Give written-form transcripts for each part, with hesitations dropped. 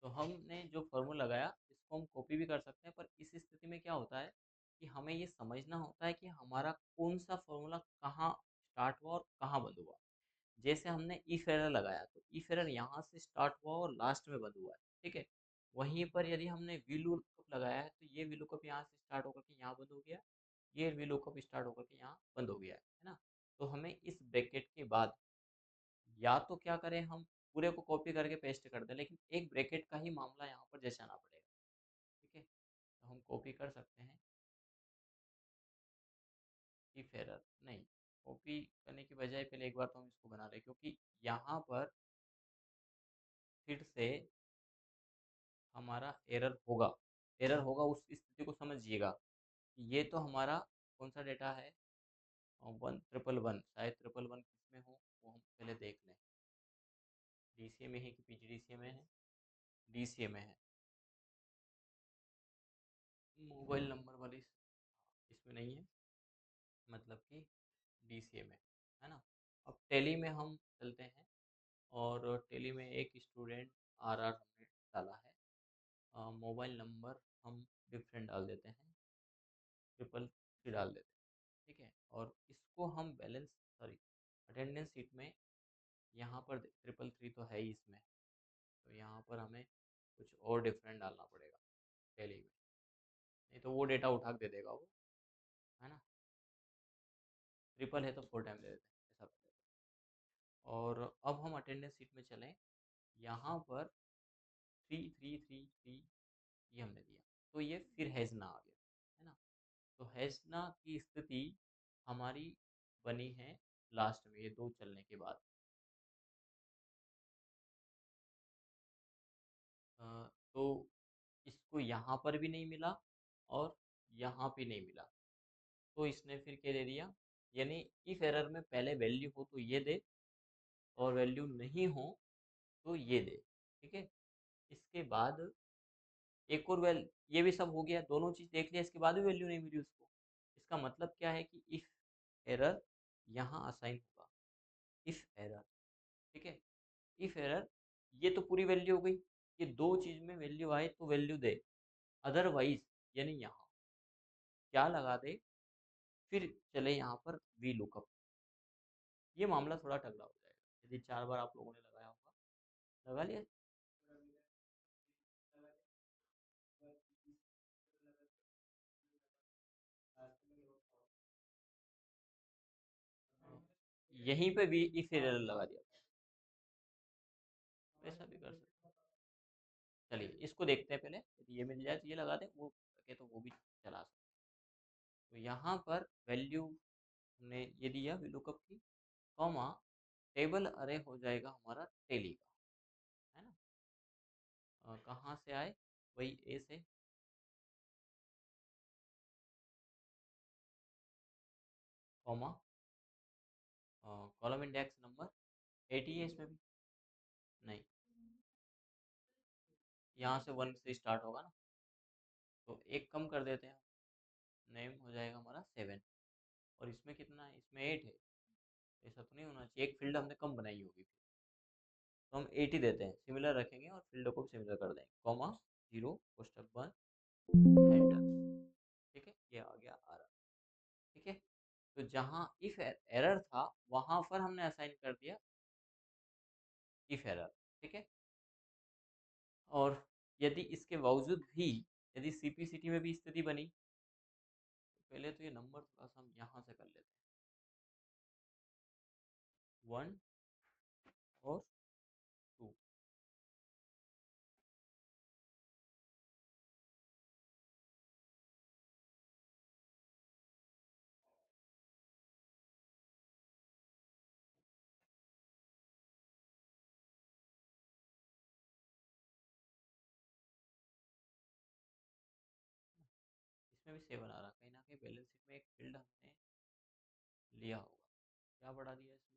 तो हमने जो फॉर्मूला लगाया इसको हम कॉपी भी कर सकते हैं, पर इस स्थिति में क्या होता है कि हमें ये समझना होता है कि हमारा कौन सा फॉर्मूला कहाँ स्टार्ट हुआ और कहाँ बंद हुआ। जैसे हमने इफ एरर लगाया तो इफ एरर यहाँ से स्टार्ट हुआ और लास्ट में बंद हुआ है, ठीक है। वहीं पर यदि हमने वी लुकअप लगाया है तो ये वी लुकअप यहाँ से स्टार्ट होकर के यहाँ बंद हो गया, ये वी लुकअप स्टार्ट होकर के यहाँ बंद हो गया है ना। तो हमें इस ब्रैकेट के बाद या तो क्या करें, हम पूरे को कॉपी करके पेस्ट कर दें, लेकिन एक ब्रैकेट का ही मामला यहाँ पर जैसे आना पड़ेगा, ठीक है। तो हम कॉपी कर सकते हैं इफ एरर, नहीं, कॉपी करने की बजाय पहले एक बार तो हम इसको बना लें, क्योंकि यहाँ पर फिर से हमारा एरर होगा उस स्थिति को समझिएगा कि ये तो हमारा कौन सा डेटा है, 1 ट्रिपल 1, शायद 1 ट्रिपल 1 किस में हो वो हम पहले देख लें। डीसीए में है कि पीजीडीसीए में है? डीसीए में है। मोबाइल नंबर वाली इसमें नहीं है, मतलब कि डीसीए में, है ना। अब टेली में हम चलते हैं और टेली में एक स्टूडेंट आरआर हमने डाला है, मोबाइल नंबर हम डिफरेंट डाल देते हैं, 333 डाल देते हैं, ठीक है। और इसको हम बैलेंस, सॉरी, अटेंडेंस शीट में यहाँ पर 333 तो है ही इसमें, तो यहाँ पर हमें कुछ और डिफरेंट डालना पड़ेगा टेली में, नहीं तो वो डेटा उठा के दे देगा वो, है ना। ट्रिपल है तो 4 टाइम दे देते हैं, ऐसा कर देते हैं। और अब हम अटेंडेंस शीट में चलें, यहाँ पर 3 3 3 3 ये हमने दिया, तो ये फिर हैज़ना आ गया, है ना। तो हैज़ना की स्थिति हमारी बनी है लास्ट में, ये दो चलने के बाद। तो इसको यहाँ पर भी नहीं मिला और यहाँ पे नहीं मिला, तो इसने फिर क्या दे दिया, यानी इफ एरर में पहले वैल्यू हो तो ये दे और वैल्यू नहीं हो तो ये दे, ठीक है। इसके बाद एक और वैल, ये भी सब हो गया, दोनों चीज़ देख लिया, इसके बाद भी वैल्यू नहीं मिली उसको। इसका मतलब क्या है कि इफ एरर यहाँ असाइन होगा, इफ एरर, ठीक है। इफ एरर, ये तो पूरी वैल्यू हो गई, ये दो चीज़ में वैल्यू आए तो वैल्यू दे, अदरवाइज यानी यहाँ क्या लगा दे, फिर चले यहाँ पर वी लुकअप। ये मामला थोड़ा तगड़ा हो जाएगा यदि 4 बार आप लोगों ने लगाया होगा। लगा लिया? यहीं पे भी इफ एरर लगा दिया, ऐसा भी कर सकते हैं। चलिए इसको देखते हैं पहले, यदि ये मिल जाए तो ये लगा दें, वो के तो वो भी चला सकते हैं। तो यहाँ पर वैल्यू हमने ये दिया VLOOKUP की, कॉमा टेबल अरे हो जाएगा हमारा टेली का, है ना। कहाँ से आए, वही ए से, कॉमा कॉलम इंडेक्स नंबर 80 है इसमें भी, नहीं, यहाँ से 1 से स्टार्ट होगा ना, तो एक कम कर देते हैं, नेम हो जाएगा हमारा 7। और इसमें कितना है, इसमें 8 है, ऐसा तो नहीं होना चाहिए, एक फील्ड हमने कम बनाई होगी फिर, तो हम 80 देते हैं, सिमिलर रखेंगे और फील्ड को भी सिमिलर कर देंगे, कॉमा 0 कोष्टक बंद एंटर, ठीक है, ये आ गया आ रहा, ठीक है। तो जहाँ इफ एरर था वहां पर हमने असाइन कर दिया इफ एरर, ठीक है। और यदि इसके बावजूद भी यदि सीपीसीटी में भी स्थिति बनी, तो पहले तो ये नंबर थोड़ा सा हम यहाँ से कर लेते हैं, 1 और 2, इसमें भी 7 आ रहा, कहीं ना कहीं बैलेंस शीट में एक फील्ड हमने लिया होगा, क्या बढ़ा दिया इसमें,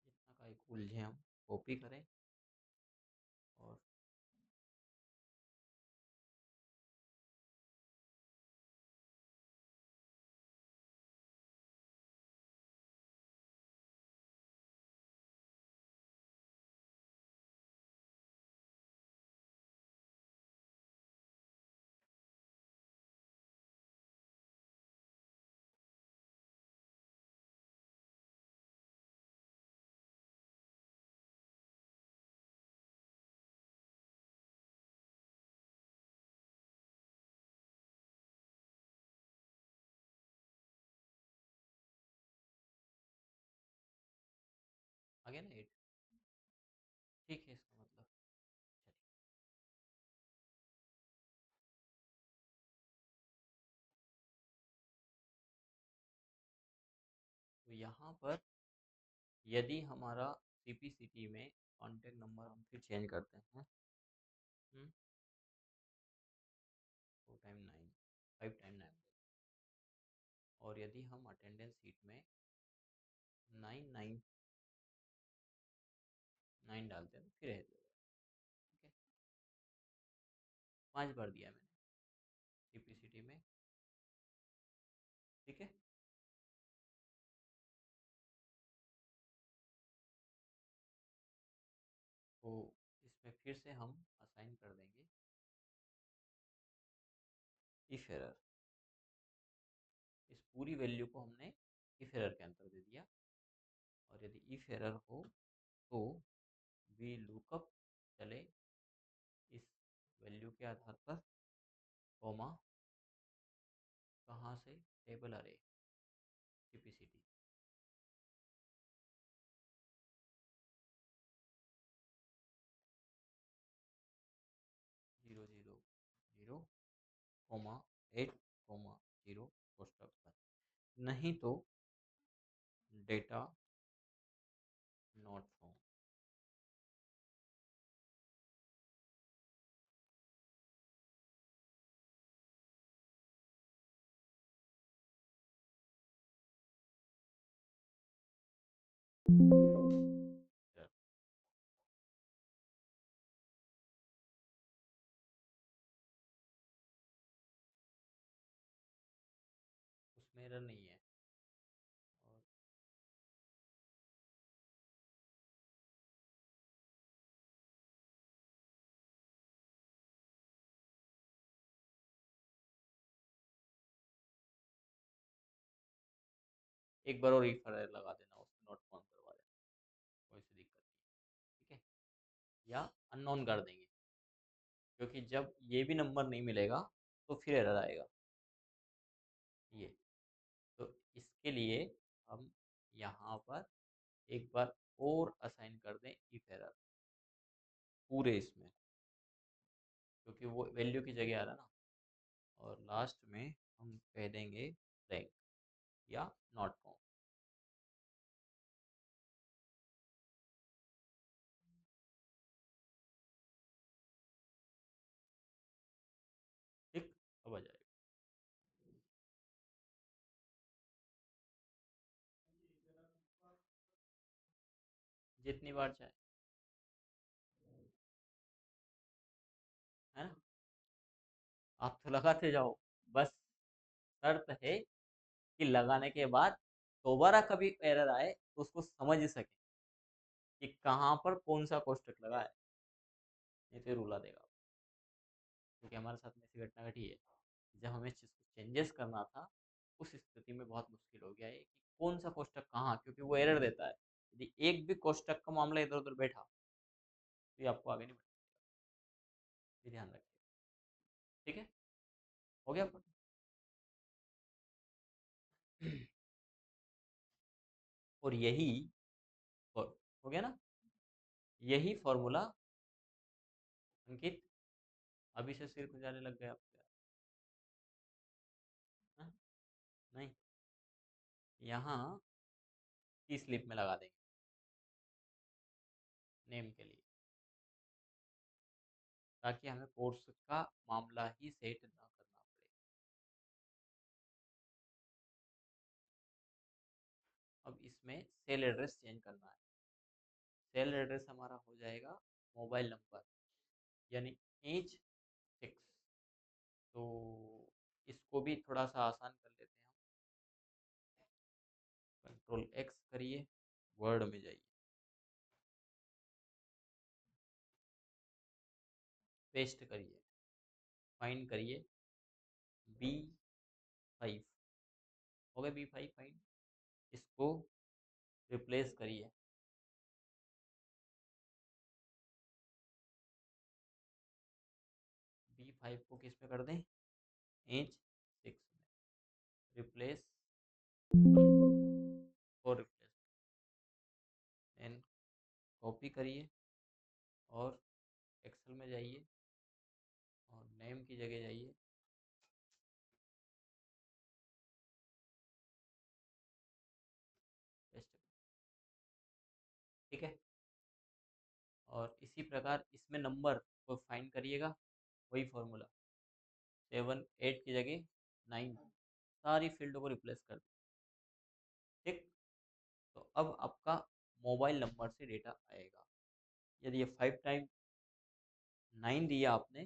इतना का एक उलझे हम, कॉपी करें और आ गया ना 8, ठीक है इसका मतलब। चलिए, तो यहाँ पर यदि हमारा CPCT में कॉन्टेक्ट नंबर हम फिर चेंज करते हैं, 4 टाइम 9, 5 टाइम 9, और यदि हम अटेंडेंस शीट में 9 9 9 डालते हैं तो फिर रह जाएगा। ठीक है, 5 बार दिया मैंने CPCT में। ठीक है, तो इसमें फिर से हम असाइन कर देंगे इफ एरर। इस पूरी वैल्यू को हमने इफ एरर के अंदर दे दिया, और यदि इफ एरर हो तो वी लुकअप चले इस वैल्यू के आधार पर, कॉमा कहाँ से, टेबल अरे CPCT, 0 0 0 कॉमा 8 कॉमा 0 कोष्टक बंद। नहीं तो डेटा नॉट फाउंड। उसमें एरर नहीं है। और एक बार और रीफर लगा देना, उसमें नॉट फाउंड करवा देना, कोई सी दिक्कत नहीं। ठीक है, या अननोन कर देंगे, क्योंकि जब ये भी नंबर नहीं मिलेगा तो फिर एरर आएगा ये। तो इसके लिए हम यहाँ पर एक बार और असाइन कर दें इफ एरर पूरे इसमें, क्योंकि वो वैल्यू की जगह आ रहा है ना। और लास्ट में हम कह देंगे ब्लैंक या नॉट फाउंड। ठीक, अब आ जाएगा। जितनी बार चाहे, है ना, आप तो लगाते जाओ। बस शर्त है कि लगाने के बाद दोबारा कभी एरर आए तो उसको समझ सके कि कहाँ पर कौन सा कोष्टक लगा है, नहीं तो ये रुला देगा। क्योंकि हमारे साथ में ऐसी घटना घटी है, जब हमें इस चीज़ को चेंजेस करना था, उस स्थिति में बहुत मुश्किल हो गया है कि कौन सा कोष्टक कहाँ, क्योंकि वो एरर देता है। यदि एक भी कोष्टक का मामला इधर उधर बैठा तो ये आपको आगे नहीं बढ़ेगा। ये ध्यान रखिए। ठीक है, हो गया आपका? और यही हो गया ना, यही फॉर्मूला अंकित अभी से सिर खुजाने लग गए आप क्या? हाँ? नहीं, यहाँ की स्लिप में लगा देंगे नेम के लिए, ताकि हमें कोर्स का मामला ही सेट ना करना पड़े। अब इसमें सेल एड्रेस चेंज करना है। सेल एड्रेस हमारा हो जाएगा मोबाइल नंबर, यानी एज 6। तो इसको भी थोड़ा सा आसान कर लेते हैं हम। Ctrl+X करिए, वर्ड में जाइए, पेस्ट करिए, फाइंड करिए B5। हो गया B5 फाइंड। इसको रिप्लेस करिए, B5 को किस में कर दें, एज 6 में। रिप्लेस, और रिप्लेस कॉपी करिए और एक्सेल में जाइए और नेम की जगह जाइए, पेस्ट, ठीक है। और इसी प्रकार इसमें नंबर को फाइंड करिएगा, वही फॉर्मूला, 7 8 की जगह 9, सारी फील्ड को रिप्लेस कर दिया, ठीक। तो अब आपका मोबाइल नंबर से डेटा आएगा। यदि ये 5 टाइम 9 दिया आपने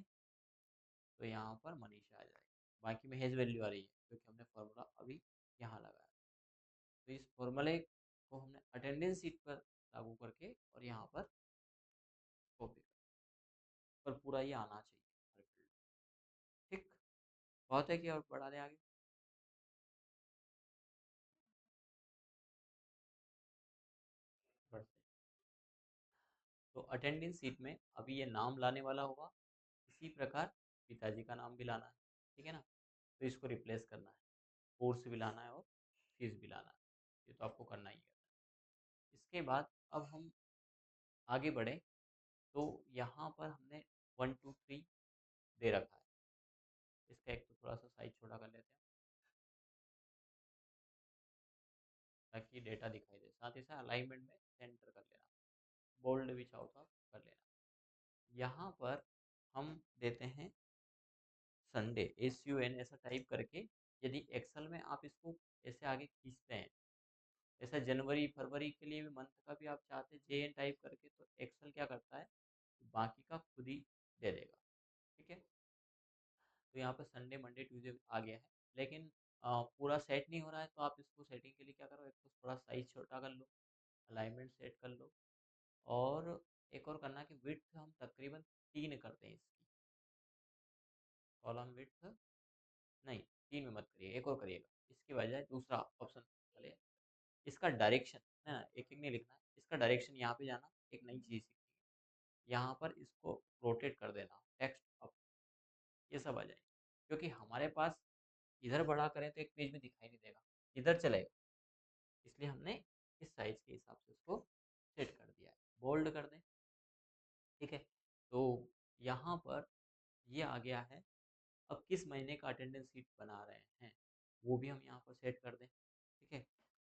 तो यहाँ पर मनीषा आ जाएगी, बाकी में हेज वैल्यू आ रही है क्योंकि हमने फॉर्मूला अभी यहाँ लगाया। तो इस फॉर्मूले को हमने अटेंडेंस शीट पर लागू करके और यहाँ पर कॉपी कर, पर पूरा ये आना चाहिए हर फील्ड, ठीक। बहुत है कि और बढ़ा दें आगे, बढ़ते हैं। तो अटेंडेंस शीट में अभी ये नाम लाने वाला होगा, इसी प्रकार पिताजी का नाम भी लाना है, ठीक है ना। तो इसको रिप्लेस करना है, कोर्स भी लाना है और फीस भी लाना है, ये तो आपको करना ही है। इसके बाद अब हम आगे बढ़े, तो यहाँ पर हमने 1 2 3 दे रखा है। इसका एक तो थोड़ा सा साइज छोटा कर लेते हैं ताकि डेटा दिखाई दे, साथ ही साथ अलाइनमेंट में सेंटर कर लेना, बोल्ड भी चाहो तो आप कर लेना। यहाँ पर हम देते हैं संडे, SUN ऐसा टाइप करके। यदि एक्सेल में आप इसको ऐसे आगे खींचते हैं, ऐसा जनवरी फरवरी के लिए भी मंथ का भी आप चाहते हैं JN टाइप करके, तो एक्सेल क्या करता है, बाकी का खुद ही दे देगा, ठीक है। तो यहाँ पर संडे मंडे ट्यूसडे आ गया है, लेकिन पूरा सेट नहीं हो रहा है, तो आप इसको सेटिंग के लिए क्या करो, एक तो थोड़ा साइज छोटा कर लो, अलाइनमेंट सेट कर लो, और एक और करना कि विड्थ हम तकरीबन 3 करते हैं इसकी, कॉलम विड्थ नहीं 3 में मत करिए, एक और करिएगा, इसके बजाय दूसरा ऑप्शन चले। इसका डायरेक्शन है ना, एक एक नहीं लिखना है, इसका डायरेक्शन यहाँ पे जाना, एक नई चीज़ सीखनी है, यहाँ पर इसको रोटेट कर देना, टेक्स्ट अप, ये सब आ जाए, क्योंकि हमारे पास इधर बड़ा करें तो एक पेज में दिखाई नहीं देगा, इधर चलेगा, इसलिए हमने इस साइज के हिसाब से उसको सेट कर दिया है। बोल्ड कर दें, ठीक है। तो यहाँ पर ये आ गया है। अब किस महीने का अटेंडेंस शीट बना रहे हैं वो भी हम यहाँ पर सेट कर दें, ठीक है।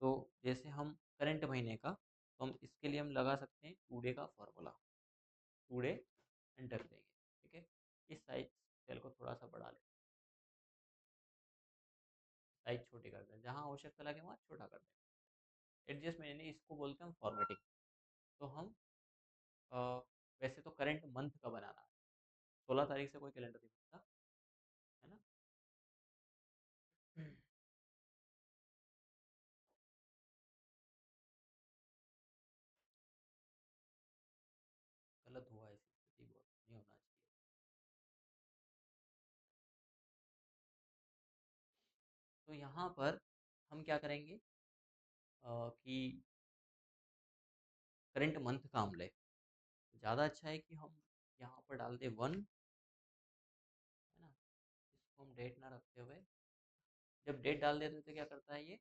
तो जैसे हम करंट महीने का, तो हम इसके लिए हम लगा सकते हैं टूडे का फॉर्मूला, टूडे एंटर देंगे, ठीक है। इस साइज सेल को थोड़ा सा बढ़ा लें, साइज छोटी कर दें, जहाँ आवश्यकता लगे वहाँ छोटा कर दें। एडजस्ट मैंने इसको बोलते हैं फॉर्मेटिंग। तो हम अ, वैसे तो करंट मंथ का बनाना है, 16 तारीख से कोई कैलेंडर नहीं बनता है ना। गलत हुआ, ऐसी स्थिति बहुत नहीं होना चाहिए। तो यहाँ पर हम क्या करेंगे कि करंट मंथ का हम ले, ज़्यादा अच्छा है कि हम यहाँ पर डाल दें 1, है ना। इसको हम डेट ना रखते हुए, जब डेट डाल देते हैं तो क्या करता है ये,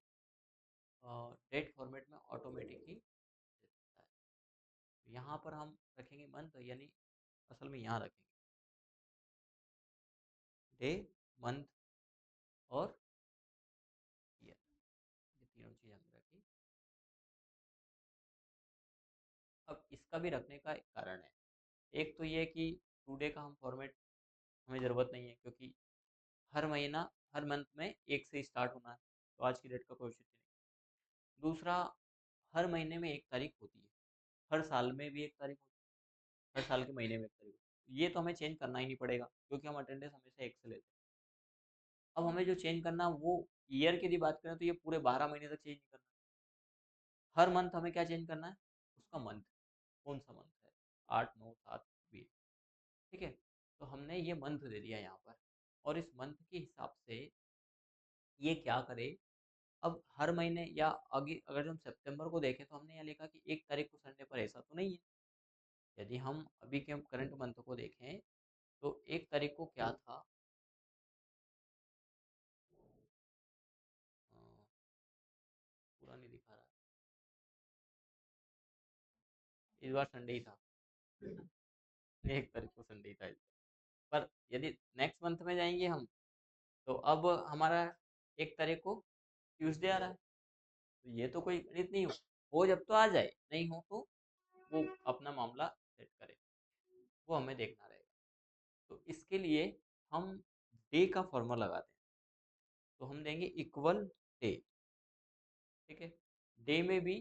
डेट फॉर्मेट में ऑटोमेटिक ही देता है। तो यहाँ पर हम रखेंगे मंथ, यानी असल में यहाँ रखेंगे डे, मंथ और ईयर, ये तीनों चीज़ हमने रखी। अब इसका भी रखने का एक कारण है, एक तो ये कि टुडे का हम फॉर्मेट हमें ज़रूरत नहीं है, क्योंकि हर महीना हर मंथ में एक से स्टार्ट होना है, तो आज की डेट का कोई औचित्य नहीं। दूसरा, हर महीने में एक तारीख होती है, हर साल में भी एक तारीख होती है, हर साल के महीने में एक तारीख होती है, ये तो हमें चेंज करना ही नहीं पड़ेगा क्योंकि हम अटेंडेंस हमेशा एक से लेते हैं। अब हमें जो चेंज करना वो ईयर की यदि बात करें तो ये पूरे 12 महीने तक चेंज नहीं करना। हर मंथ हमें क्या चेंज करना है, उसका मंथ, कौन सा मंथ है, 8 9 7 20, ठीक है। तो हमने ये मंथ दे दिया यहाँ पर, और इस मंथ के हिसाब से ये क्या करे, अब हर महीने या आगे अगर हम सितंबर को देखें तो हमने यहाँ लिखा कि 1 तारीख को संडे पर, ऐसा तो नहीं है। यदि हम अभी के करंट मंथ को देखें तो 1 तारीख को क्या था, पूरा नहीं दिखा रहा इस बार संडे ही था। 1 तारीख को संडे ही था इस बार। पर यदि नेक्स्ट मंथ में जाएंगे हम, तो अब हमारा 1 तारीख को ट्यूसडे आ रहा है। तो ये तो कोई गणित नहीं हो जब तो आ जाए, नहीं हो तो वो अपना मामला सेट करे, वो हमें देखना रहेगा। तो इसके लिए हम डे का फॉर्मूला लगाते हैं। तो हम देंगे इक्वल डे, ठीक है। डे में भी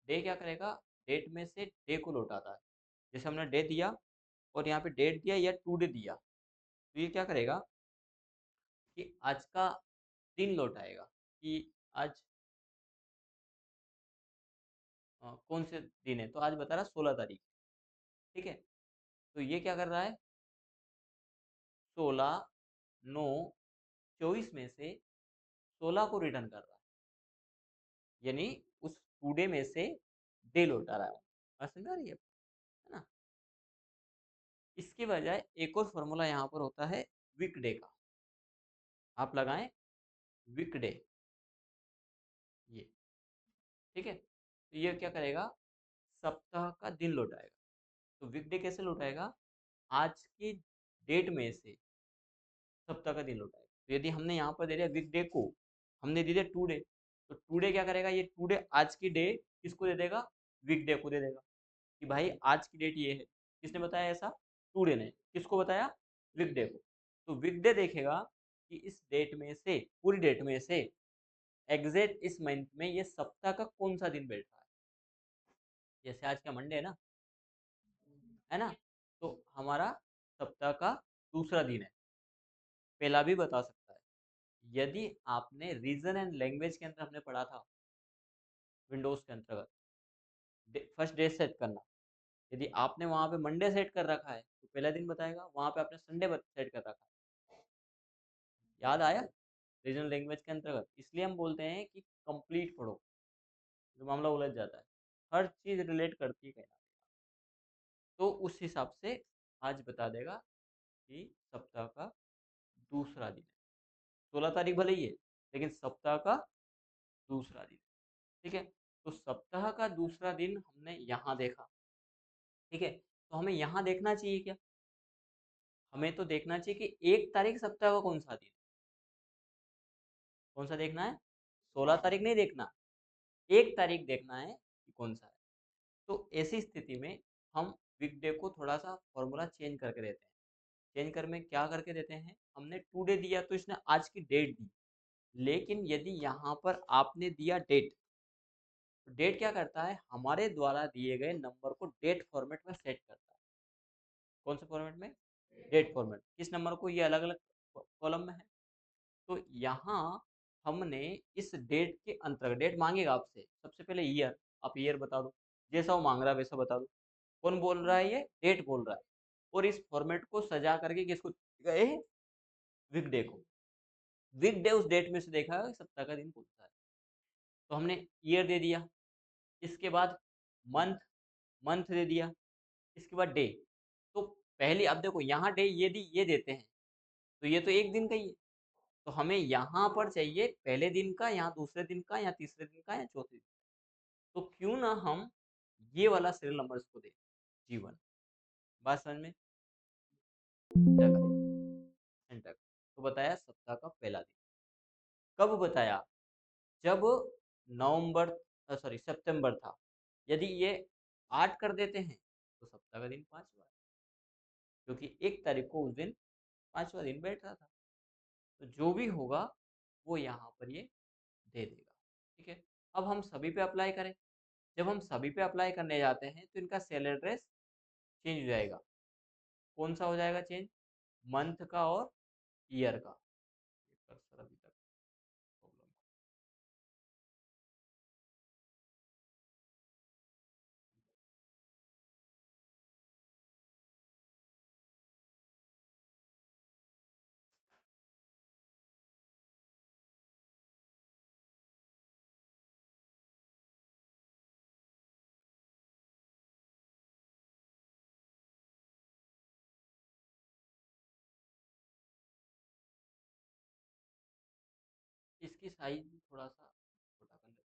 डे क्या करेगा, डेट में से डे को लौटाता है। जैसे हमने डे दिया और यहाँ पे डेट दिया या टू डे दिया, तो ये क्या करेगा कि आज का दिन लौटाएगा कि आज कौन से दिन है। तो आज बता रहा 16 तारीख, ठीक है। तो ये क्या कर रहा है, 16 9 24 में से 16 को रिटर्न कर रहा है, यानी उस टू डे में से डे लौटा रहा है। बात समझ आ रही है ना। इसके बजाय एक और फॉर्मूला यहाँ पर होता है वीकडे का। आप लगाएं वीकडे, ये ठीक है। तो ये क्या करेगा, सप्ताह का दिन लौटाएगा। तो वीकडे कैसे लौटाएगा, आज की डेट में से सप्ताह का दिन लौटाएगा। तो यदि हमने यहाँ पर दे दिया वीकडे को, हमने दे दिया टू डे, तो टू डे क्या करेगा, ये टू डे आज की डे किसको दे देगा, वीकडे को दे देगा कि भाई आज की डेट ये है। किसने बताया ऐसा, टू डे ने। किसको बताया, वीकडे को। तो वीकडे देखेगा कि इस डेट में से, पूरी डेट में से एग्जैक्ट इस मंथ में ये सप्ताह का कौन सा दिन बैठ रहा है। जैसे आज का मंडे है ना, तो हमारा सप्ताह का दूसरा दिन है। पहला भी बता सकता है। यदि आपने रीजन एंड लैंग्वेज के अंदर हमने पढ़ा था, विंडोज के अंतर्गत फर्स्ट डे सेट करना, यदि आपने वहां पे मंडे सेट कर रखा है तो पहला दिन बताएगा, वहां पे आपने संडे सेट कर रखा है। याद आया, रीजनल लैंग्वेज के अंतर्गत। इसलिए हम बोलते हैं कि कंप्लीट पढ़ो, तो मामला उलझ जाता है। हर चीज रिलेट करती है कहीं ना कहीं। तो उस हिसाब से आज बता देगा कि सप्ताह का दूसरा दिन है। 16 तारीख भले ही है, लेकिन सप्ताह का दूसरा दिन, ठीक है। तो सप्ताह का दूसरा दिन हमने यहाँ देखा, ठीक है। तो हमें यहाँ देखना चाहिए क्या, हमें तो देखना चाहिए कि 1 तारीख सप्ताह का कौन सा दिन, कौन सा देखना है। 16 तारीख नहीं देखना, 1 तारीख देखना है कि कौन सा है। तो ऐसी स्थिति में हम वीकडे को थोड़ा सा फॉर्मूला चेंज करके देते हैं। चेंज कर में क्या करके देते हैं, हमने टू डे दिया तो इसने आज की डेट दी, लेकिन यदि यहाँ पर आपने दिया डेट, तो डेट क्या करता है, हमारे द्वारा दिए गए नंबर को डेट फॉर्मेट में सेट करता है। कौन से फॉर्मेट में, डेट फॉर्मेट। किस नंबर को, ये अलग अलग कॉलम में है। तो यहाँ हमने इस डेट के अंतर्गत, डेट मांगेगा आपसे सबसे पहले ईयर, आप ईयर बता दो, जैसा वो मांग रहा है वैसा बता दो। कौन बोल रहा है, ये डेट बोल रहा है। और इस फॉर्मेट को सजा करके किसको गए, वीकडे को। वीकडे उस डेट में से देखा सप्ताह का दिन कौन सा है। तो हमने ईयर दे दिया, इसके बाद मंथ, मंथ दे दिया, इसके बाद डे। तो पहले अब देखो यहाँ डे ये दी, ये देते हैं, तो ये तो एक दिन का ही है। तो हमें यहाँ पर चाहिए पहले दिन का, यहाँ दूसरे दिन का, या तीसरे दिन का, या चौथे दिन का। तो क्यों ना हम ये वाला सीरियल नंबर इसको दें, जीवन। बात समझ में, एंटर। तो बताया सप्ताह का पहला दिन। कब बताया, जब नवंबर, सॉरी सितंबर था। यदि ये 8 कर देते हैं तो सप्ताह का दिन 5वां है, क्योंकि 1 तारीख को उस दिन 5वां दिन बैठ रहा था। तो जो भी होगा वो यहाँ पर ये दे देगा, ठीक है। अब हम सभी पे अप्लाई करें। जब हम सभी पे अप्लाई करने जाते हैं तो इनका सेल एड्रेस चेंज हो जाएगा। कौन सा हो जाएगा चेंज, मंथ का और ईयर का। कर्सर अभी तक प्रॉब्लम, इसकी साइज थोड़ा सा छोटा कर लेते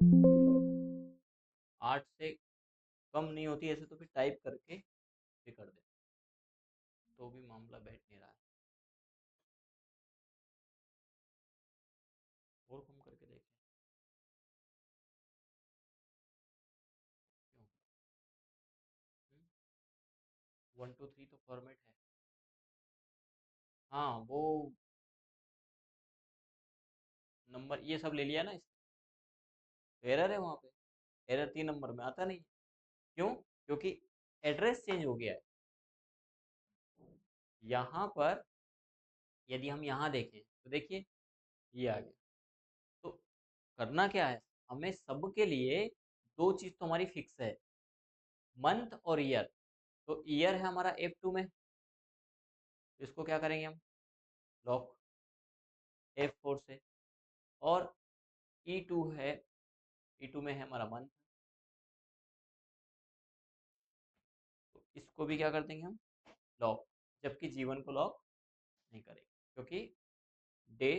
हैं। 8 से कम नहीं होती ऐसे तो फिर टाइप करके भी कर दे, तो भी मामला बैठ नहीं रहा है। और कम करके देखें। क्यों? 1 2 3 तो फॉर्मेट है। हाँ वो नंबर ये सब ले लिया ना, एरर है वहाँ पे। एरर 3 नंबर में आता नहीं। क्यों? क्योंकि एड्रेस चेंज हो गया है। यहाँ पर यदि हम यहाँ देखें तो देखिए ये आ गया। तो करना क्या है, हमें सबके लिए दो चीज़ तो हमारी फिक्स है, मंथ और ईयर। तो ईयर है हमारा F2 में, इसको क्या करेंगे हम, लॉक F4 से। और E2 है, E2 में है हमारा मंथ, तो इसको भी क्या कर देंगे हम, लॉक। जबकि जीवन को लॉक नहीं करेंगे क्योंकि डे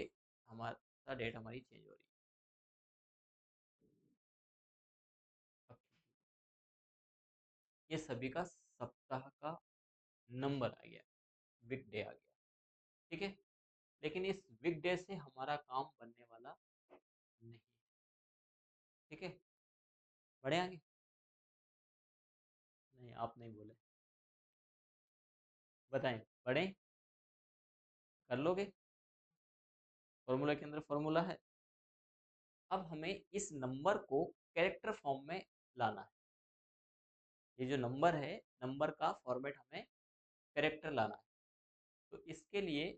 हमारा डेट हमारी चेंज हो रही है। ये सभी का सप्ताह का नंबर आ गया, वीक डे आ गया। ठीक है, लेकिन इस वीक डे से हमारा काम बनने वाला नहीं। ठीक है, बढ़े आगे। नहीं आप नहीं बोले, बताएं, बढ़े, कर लोगे। फॉर्मूला के अंदर फॉर्मूला है। अब हमें इस नंबर को कैरेक्टर फॉर्म में लाना है। ये जो नंबर है, नंबर का फॉर्मेट हमें कैरेक्टर लाना है। तो इसके लिए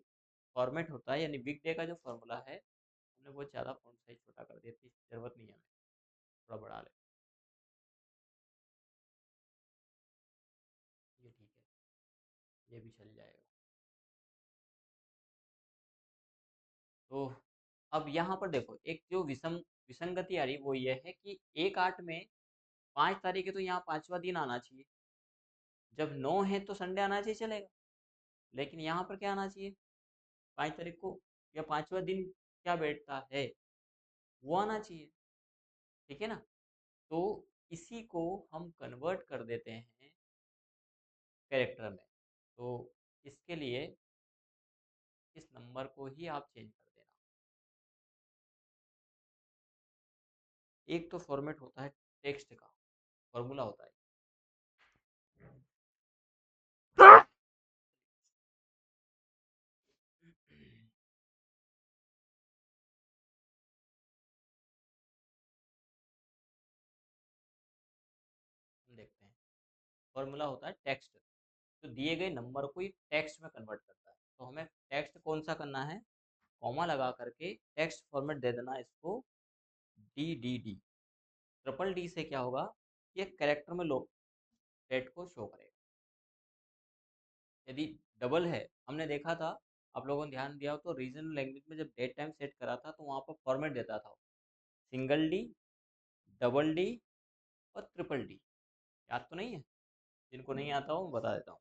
फॉर्मेट होता है, यानी बिग डे का जो फॉर्मूला है, हमने बहुत ज़्यादा फॉन्ट साइज छोटा कर दिया थी, जरूरत नहीं है हमें, थोड़ा बढ़ा ले। ये ठीक है, ये भी चल जाएगा। तो अब यहाँ पर देखो, एक जो विसंगति आ रही वो ये है कि 1/8 में 5 तारीख है तो यहाँ 5वां दिन आना चाहिए। जब 9 है तो संडे आना चाहिए, चलेगा। लेकिन यहाँ पर क्या आना चाहिए, 5 तारीख को या 5वां दिन क्या बैठता है वो आना चाहिए। ठीक है ना। तो इसी को हम कन्वर्ट कर देते हैं कैरेक्टर में। तो इसके लिए इस नंबर को ही आप चेंज कर देना। एक तो फॉर्मेट होता है टेक्स्ट का, फॉर्मूला होता है। हम देखते हैं, फॉर्मूला होता है टेक्स्ट। तो दिए गए नंबर को ही टेक्स्ट में कन्वर्ट करता है। तो हमें टेक्स्ट कौन सा करना है, कॉमा लगा करके टेक्स्ट फॉर्मेट दे देना इसको, DDD। ट्रिपल डी से क्या होगा, ये कैरेक्टर में लो डेट को शो करेगा। यदि डबल है, हमने देखा था, आप लोगों ने ध्यान दिया हो तो रीजनल लैंग्वेज में जब डेट टाइम सेट करा था तो वहाँ पर फॉर्मेट देता था, सिंगल डी, डबल डी और ट्रिपल डी। याद तो नहीं है, जिनको नहीं आता हो मैं बता देता हूँ।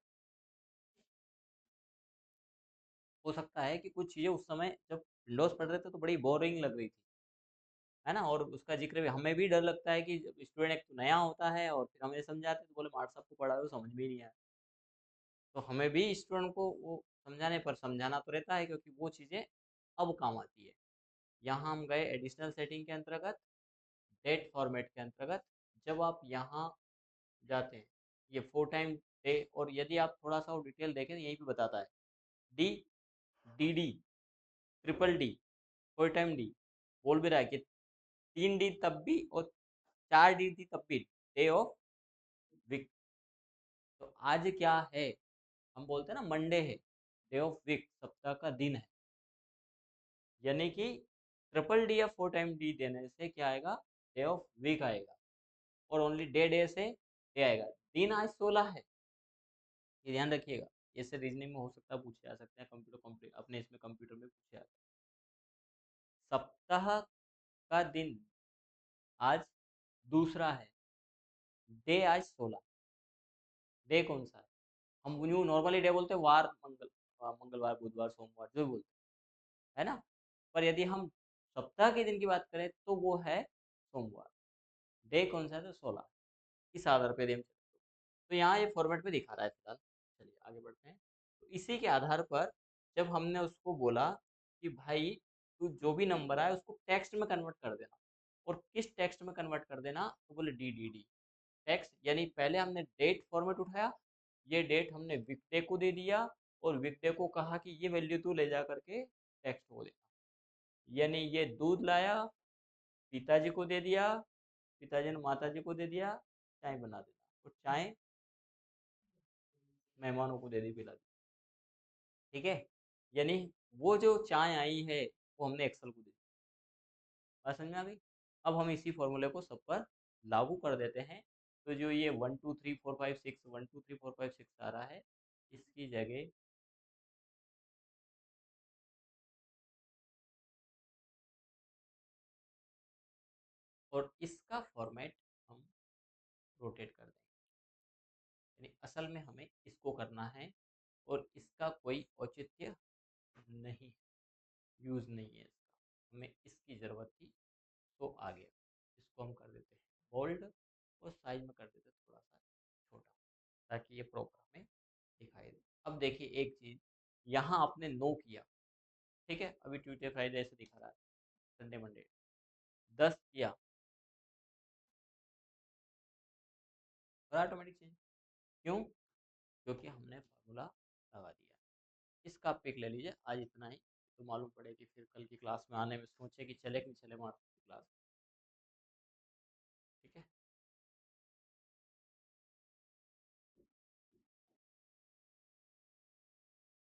हो सकता है कि कुछ चीज़ें उस समय जब विंडोज पढ़ रहे थे तो बड़ी बोरिंग लग रही थी, है ना। और उसका जिक्र भी हमें भी डर लगता है कि स्टूडेंट एक तो नया होता है और फिर हमें समझाते तो बोले मार्ट साहब को पढ़ा हो समझ में ही नहीं आया। तो हमें भी स्टूडेंट को वो समझाने पर समझाना तो रहता है, क्योंकि वो चीज़ें अब काम आती है। यहाँ हम गए एडिशनल सेटिंग के अंतर्गत, डेट फॉर्मेट के अंतर्गत। जब आप यहाँ जाते हैं, ये 4 टाइम डे, और यदि आप थोड़ा सा और डिटेल देखें तो यहीं पे बताता है, D, DD, triple D, 4 time D. बोल भी रहा है कि 3 डी तब भी और 4 डी थी तब भी, डे ऑफ वीक। तो आज क्या है, हम बोलते हैं ना मंडे है, डे ऑफ वीक, सप्ताह का दिन है। यानी कि ट्रिपल डी या 4 टाइम डी देने से क्या आएगा, डे ऑफ वीक आएगा। और ओनली डे से डे आएगा। दिन आज 16 है, ये ध्यान रखिएगा। इससे रीजनिंग में हो सकता है पूछे जा सकते हैं, कंप्यूटर कंप्लीट अपने इसमें कंप्यूटर में पूछे जाते हैं। सप्ताह का दिन आज दूसरा है, डे आज 16। डे कौन सा है, हम यूँ नॉर्मली डे बोलते हैं, वार मंगलवार बुधवार सोमवार जो भी बोलते हैं, है ना। पर यदि हम सप्ताह के दिन की बात करें तो वो है सोमवार। डे कौन सा है, तो 16। इस आधार पे हम तो यहाँ ये फॉर्मेट में दिखा रहा है फिलहाल। चलिए आगे बढ़ते हैं। तो इसी के आधार पर जब हमने उसको बोला कि भाई तू जो भी नंबर आए उसको टेक्स्ट में कन्वर्ट कर देना, और किस टेक्स्ट में कन्वर्ट कर देना, तो बोले डी डी डी टेक्स्ट, यानी पहले हमने डेट फॉर्मेट उठाया, ये डेट हमने वीकडे को दे दिया, और वीकडे को कहा कि ये वैल्यू तू ले जा करके टेक्स्ट को देना, यानी ये दूध लाया, पिताजी को दे दिया, पिताजी ने माताजी को दे दिया, चाय बना देना, और चाय मेहमानों को दे दी, पिला दी। ठीक है, यानी वो जो चाय आई है वो हमने एक्सेल को दी। बात समझ में आ गई। अब हम इसी फॉर्मूले को सब पर लागू कर देते हैं। तो जो ये 1 2 3 4 5 6 1 2 3 4 5 6 आ रहा है, इसकी जगह और इसका फॉर्मेट हम रोटेट कर देंगे, यानी असल में हमें इसको करना है, और इसका कोई औचित्य नहीं, यूज़ नहीं है इसका, हमें इसकी ज़रूरत थी। तो आ गया, इसको हम कर देते हैं बोल्ड, और साइज में कर देते हैं थोड़ा सा छोटा, ताकि ये प्रॉपर हमें दिखाई दे। अब देखिए एक चीज़, यहाँ आपने नो किया, ठीक है, अभी ट्यूसडे फ्राइडे ऐसे दिखा रहा है, संडे मंडे 10 किया, और ऑटोमेटिक चेंज। क्यों? क्योंकि हमने फार्मूला लगा दिया। इसका पिक ले लीजिए, आज इतना ही। तो मालूम पड़े कि फिर कल की क्लास में आने में सोचे कि चले कि नहीं चले मार्क्स की क्लास।